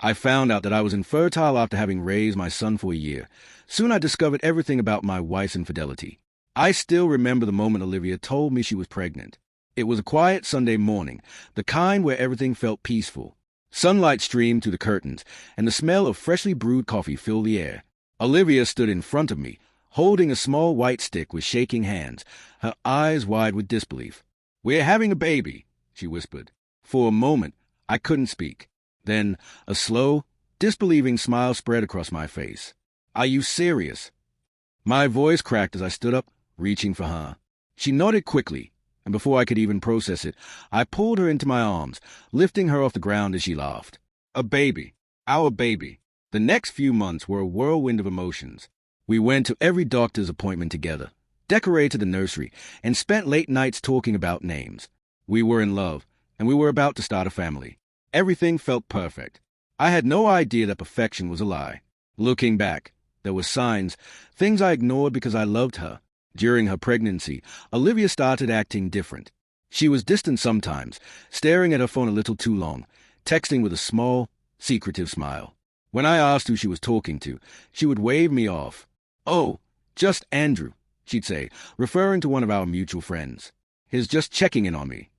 I found out that I was infertile after having raised my son for a year. Soon I discovered everything about my wife's infidelity. I still remember the moment Olivia told me she was pregnant. It was a quiet Sunday morning, the kind where everything felt peaceful. Sunlight streamed through the curtains, and the smell of freshly brewed coffee filled the air. Olivia stood in front of me, holding a small white stick with shaking hands, her eyes wide with disbelief. "We're having a baby," she whispered. For a moment, I couldn't speak. Then a slow, disbelieving smile spread across my face. "Are you serious?" My voice cracked as I stood up, reaching for her. She nodded quickly, and before I could even process it, I pulled her into my arms, lifting her off the ground as she laughed. A baby. Our baby. The next few months were a whirlwind of emotions. We went to every doctor's appointment together, decorated the nursery, and spent late nights talking about names. We were in love, and we were about to start a family. Everything felt perfect. I had no idea that perfection was a lie. Looking back, there were signs, things I ignored because I loved her. During her pregnancy, Olivia started acting different. She was distant sometimes, staring at her phone a little too long, texting with a small, secretive smile. When I asked who she was talking to, she would wave me off. "Oh, just Andrew," she'd say, referring to one of our mutual friends. "He's just checking in on me."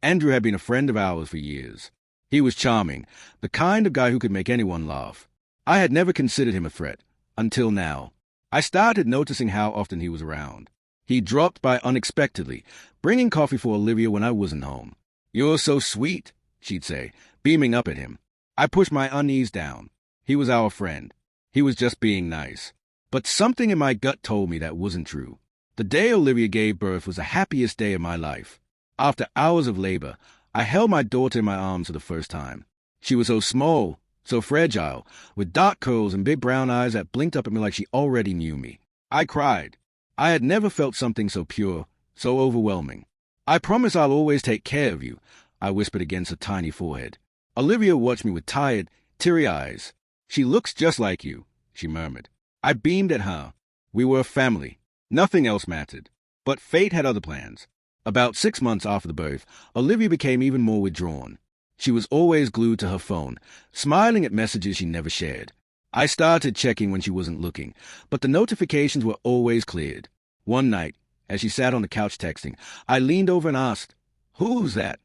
Andrew had been a friend of ours for years. He was charming, the kind of guy who could make anyone laugh. I had never considered him a threat, until now. I started noticing how often he was around. He dropped by unexpectedly, bringing coffee for Olivia when I wasn't home. "You're so sweet," she'd say, beaming up at him. I pushed my unease down. He was our friend. He was just being nice. But something in my gut told me that wasn't true. The day Olivia gave birth was the happiest day of my life. After hours of labor, I held my daughter in my arms for the first time. She was so small, so fragile, with dark curls and big brown eyes that blinked up at me like she already knew me. I cried. I had never felt something so pure, so overwhelming. "I promise I'll always take care of you," I whispered against her tiny forehead. Olivia watched me with tired, teary eyes. "She looks just like you," she murmured. I beamed at her. We were a family. Nothing else mattered. But fate had other plans. About 6 months after the birth, Olivia became even more withdrawn. She was always glued to her phone, smiling at messages she never shared. I started checking when she wasn't looking, but the notifications were always cleared. One night, as she sat on the couch texting, I leaned over and asked, "Who's that?"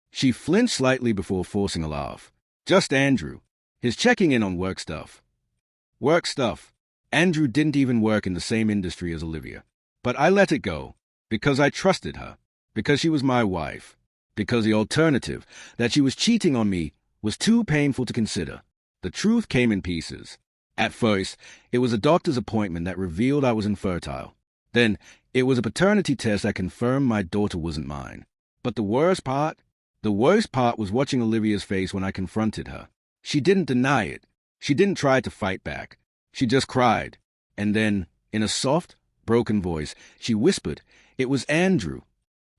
She flinched slightly before forcing a laugh. "Just Andrew. He's checking in on work stuff." Work stuff. Andrew didn't even work in the same industry as Olivia. But I let it go, because I trusted her, because she was my wife. Because the alternative, that she was cheating on me, was too painful to consider. The truth came in pieces. At first, it was a doctor's appointment that revealed I was infertile. Then, it was a paternity test that confirmed my daughter wasn't mine. But the worst part was watching Olivia's face when I confronted her. She didn't deny it. She didn't try to fight back. She just cried. And then, in a soft, broken voice, she whispered, "It was Andrew."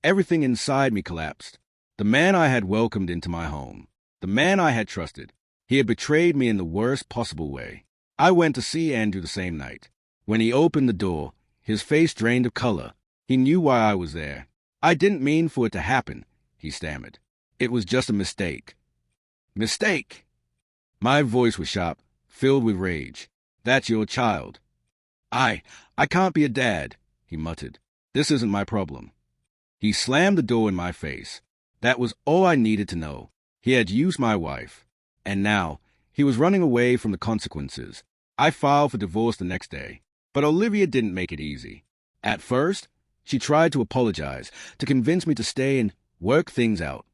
Everything inside me collapsed. The man I had welcomed into my home. The man I had trusted. He had betrayed me in the worst possible way. I went to see Andrew the same night. When he opened the door, his face drained of color. He knew why I was there. "I didn't mean for it to happen," he stammered. "It was just a mistake." "Mistake?" My voice was sharp, filled with rage. "That's your child." I can't be a dad," he muttered. "This isn't my problem." He slammed the door in my face. That was all I needed to know. He had used my wife. And now, he was running away from the consequences. I filed for divorce the next day. But Olivia didn't make it easy. At first, she tried to apologize, to convince me to stay and work things out.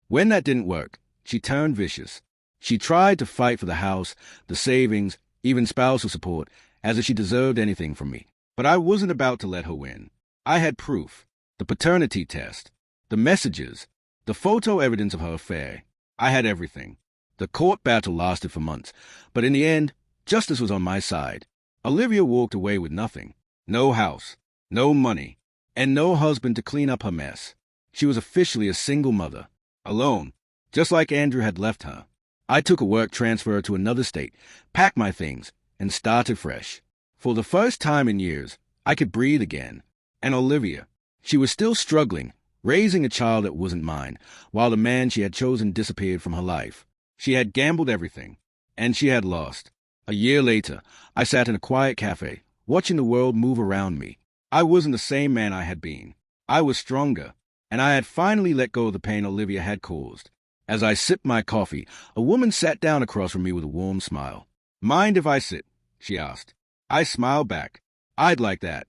When that didn't work, she turned vicious. She tried to fight for the house, the savings, even spousal support, as if she deserved anything from me. But I wasn't about to let her win. I had proof. The paternity test. The messages. The photo evidence of her affair. I had everything. The court battle lasted for months, but in the end, justice was on my side. Olivia walked away with nothing. No house, no money, and no husband to clean up her mess. She was officially a single mother, alone, just like Andrew had left her. I took a work transfer to another state, packed my things, and started fresh. For the first time in years, I could breathe again. And Olivia, she was still struggling, raising a child that wasn't mine, while the man she had chosen disappeared from her life. She had gambled everything, and she had lost. A year later, I sat in a quiet cafe, watching the world move around me. I wasn't the same man I had been. I was stronger, and I had finally let go of the pain Olivia had caused. As I sipped my coffee, a woman sat down across from me with a warm smile. "Mind if I sit?" she asked. I smiled back. "I'd like that."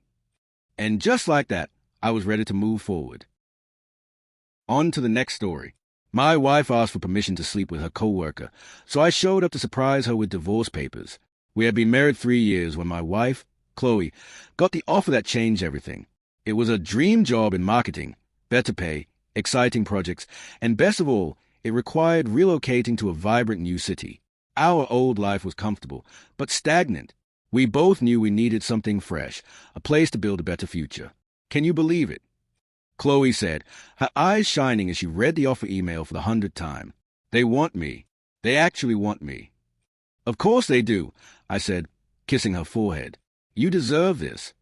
And just like that, I was ready to move forward. On to the next story. My wife asked for permission to sleep with her co-worker, so I showed up to surprise her with divorce papers. We had been married 3 years when my wife, Chloe, got the offer that changed everything. It was a dream job in marketing, better pay, exciting projects, and best of all, it required relocating to a vibrant new city. Our old life was comfortable, but stagnant. We both knew we needed something fresh, a place to build a better future. Can you believe it? Chloe said, her eyes shining as she read the offer email for the 100th time. "They want me. They actually want me." "Of course they do," I said, kissing her forehead. "You deserve this."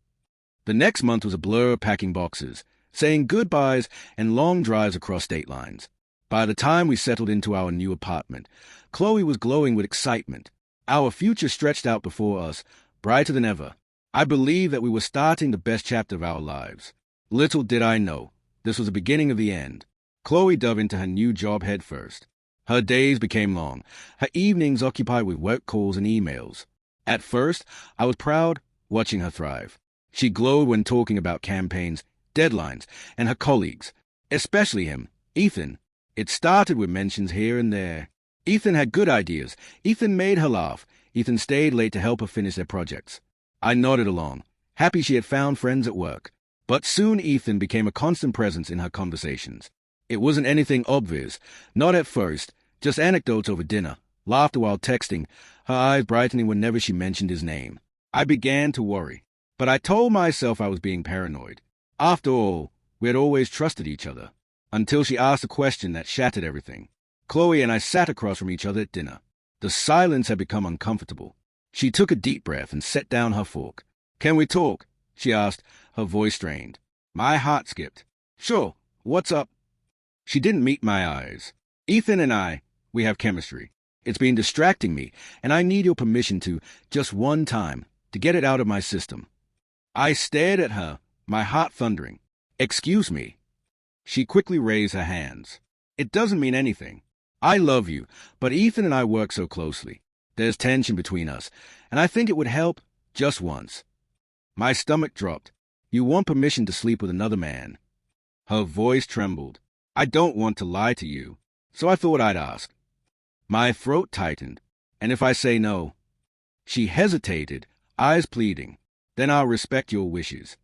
The next month was a blur of packing boxes, saying goodbyes and long drives across state lines. By the time we settled into our new apartment, Chloe was glowing with excitement. Our future stretched out before us, brighter than ever. I believed that we were starting the best chapter of our lives. Little did I know, this was the beginning of the end. Chloe dove into her new job head first. Her days became long, her evenings occupied with work calls and emails. At first, I was proud, watching her thrive. She glowed when talking about campaigns, deadlines, and her colleagues, especially him, Ethan. It started with mentions here and there. Ethan had good ideas. Ethan made her laugh. Ethan stayed late to help her finish their projects. I nodded along, happy she had found friends at work. But soon Ethan became a constant presence in her conversations. It wasn't anything obvious, not at first, just anecdotes over dinner, laughter while texting, her eyes brightening whenever she mentioned his name. I began to worry, but I told myself I was being paranoid. After all, we had always trusted each other, until she asked a question that shattered everything. Chloe and I sat across from each other at dinner. The silence had become uncomfortable. She took a deep breath and set down her fork. "Can we talk?" she asked, her voice strained. My heart skipped. "Sure, what's up?" She didn't meet my eyes. "Ethan and I, we have chemistry. It's been distracting me, and I need your permission to, just one time, to get it out of my system." I stared at her, my heart thundering. "Excuse me." She quickly raised her hands. "It doesn't mean anything. I love you, but Ethan and I work so closely. There's tension between us, and I think it would help just once." My stomach dropped. "You want permission to sleep with another man?" Her voice trembled. "I don't want to lie to you, so I thought I'd ask." My throat tightened. "And if I say no?" She hesitated, eyes pleading. "Then I'll respect your wishes."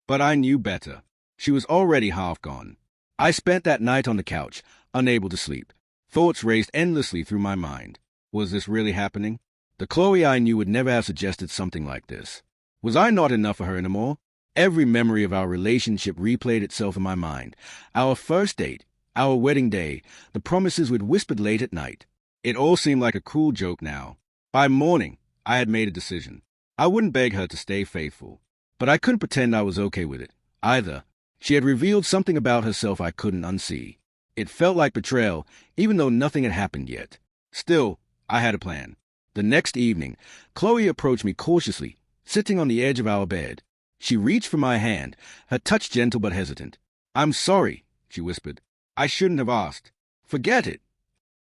But I knew better. She was already half gone. I spent that night on the couch, unable to sleep. Thoughts raced endlessly through my mind. Was this really happening? The Chloe I knew would never have suggested something like this. Was I not enough for her anymore? Every memory of our relationship replayed itself in my mind. Our first date, our wedding day, the promises we'd whispered late at night. It all seemed like a cruel joke now. By morning, I had made a decision. I wouldn't beg her to stay faithful, but I couldn't pretend I was okay with it, either. She had revealed something about herself I couldn't unsee. It felt like betrayal, even though nothing had happened yet. Still, I had a plan. The next evening, Chloe approached me cautiously, sitting on the edge of our bed. She reached for my hand, her touch gentle but hesitant. "I'm sorry," she whispered. "I shouldn't have asked. Forget it."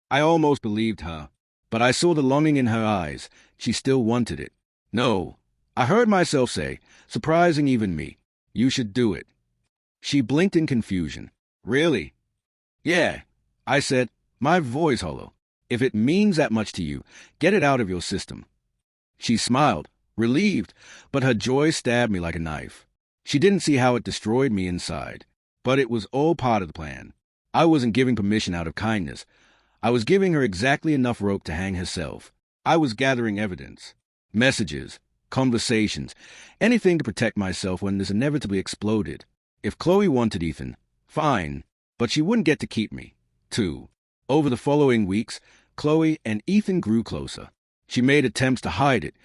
I almost believed her, but I saw the longing in her eyes. She still wanted it. "No," I heard myself say, surprising even me. "You should do it." She blinked in confusion. "Really?" "Yeah," I said, my voice hollow. "If it means that much to you, get it out of your system." She smiled, relieved, but her joy stabbed me like a knife. She didn't see how it destroyed me inside, but it was all part of the plan. I wasn't giving permission out of kindness. I was giving her exactly enough rope to hang herself. I was gathering evidence, messages, conversations, anything to protect myself when this inevitably exploded. If Chloe wanted Ethan, fine, but she wouldn't get to keep me, too. Over the following weeks, Chloe and Ethan grew closer. She made attempts to hide it,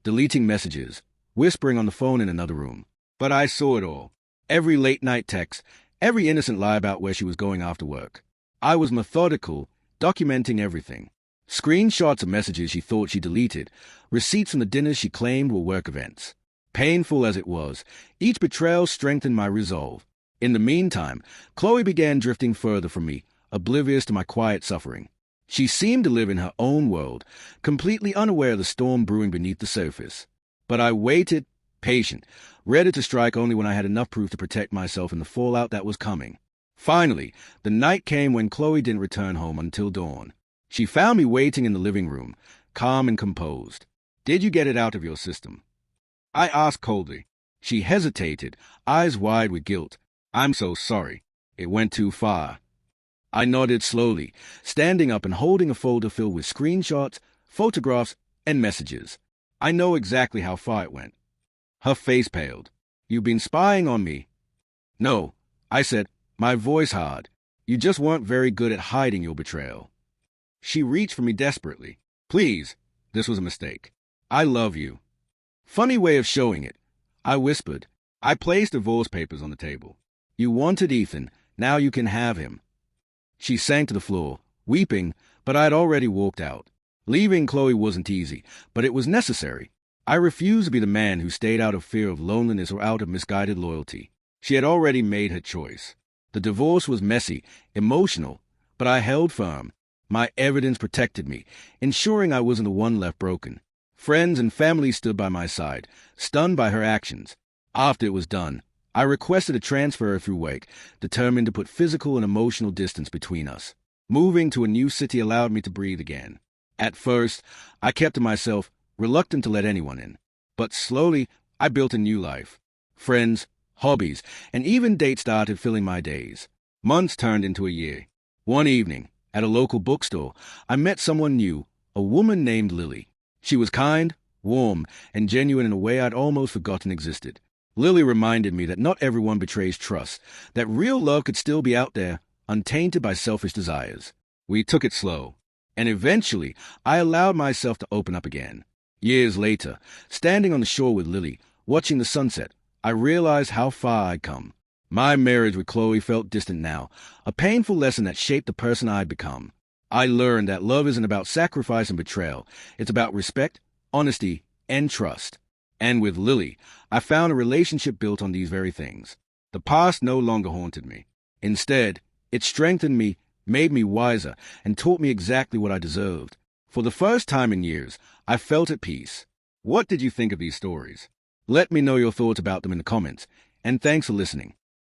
deleting messages, whispering on the phone in another room. But I saw it all. Every late-night text, every innocent lie about where she was going after work. I was methodical, documenting everything. Screenshots of messages she thought she deleted, receipts from the dinners she claimed were work events. Painful as it was, each betrayal strengthened my resolve. In the meantime, Chloe began drifting further from me, oblivious to my quiet suffering. She seemed to live in her own world, completely unaware of the storm brewing beneath the surface. But I waited, patient, ready to strike only when I had enough proof to protect myself in the fallout that was coming. Finally, the night came when Chloe didn't return home until dawn. She found me waiting in the living room, calm and composed. "Did you get it out of your system?" I asked coldly. She hesitated, eyes wide with guilt. "I'm so sorry. It went too far." I nodded slowly, standing up and holding a folder filled with screenshots, photographs, and messages. "I know exactly how far it went." Her face paled. "You've been spying on me." "No," I said, my voice hard. "You just weren't very good at hiding your betrayal." She reached for me desperately. "Please, this was a mistake. I love you." "Funny way of showing it," I whispered. I placed divorce papers on the table. "You wanted Ethan, now you can have him." She sank to the floor, weeping, but I had already walked out. Leaving Chloe wasn't easy, but it was necessary. I refused to be the man who stayed out of fear of loneliness or out of misguided loyalty. She had already made her choice. The divorce was messy, emotional, but I held firm. My evidence protected me, ensuring I wasn't the one left broken. Friends and family stood by my side, stunned by her actions. After it was done, I requested a transfer through Wake, determined to put physical and emotional distance between us. Moving to a new city allowed me to breathe again. At first, I kept to myself, reluctant to let anyone in. But slowly, I built a new life. Friends, hobbies, and even dates started filling my days. Months turned into a year. One evening, at a local bookstore, I met someone new, a woman named Lily. She was kind, warm, and genuine in a way I'd almost forgotten existed. Lily reminded me that not everyone betrays trust, that real love could still be out there, untainted by selfish desires. We took it slow, and eventually I allowed myself to open up again. Years later, standing on the shore with Lily, watching the sunset, I realized how far I'd come. My marriage with Chloe felt distant now, a painful lesson that shaped the person I'd become. I learned that love isn't about sacrifice and betrayal. It's about respect, honesty, and trust. And with Lily, I found a relationship built on these very things. The past no longer haunted me. Instead, it strengthened me, made me wiser, and taught me exactly what I deserved. For the first time in years, I felt at peace. What did you think of these stories? Let me know your thoughts about them in the comments, and thanks for listening.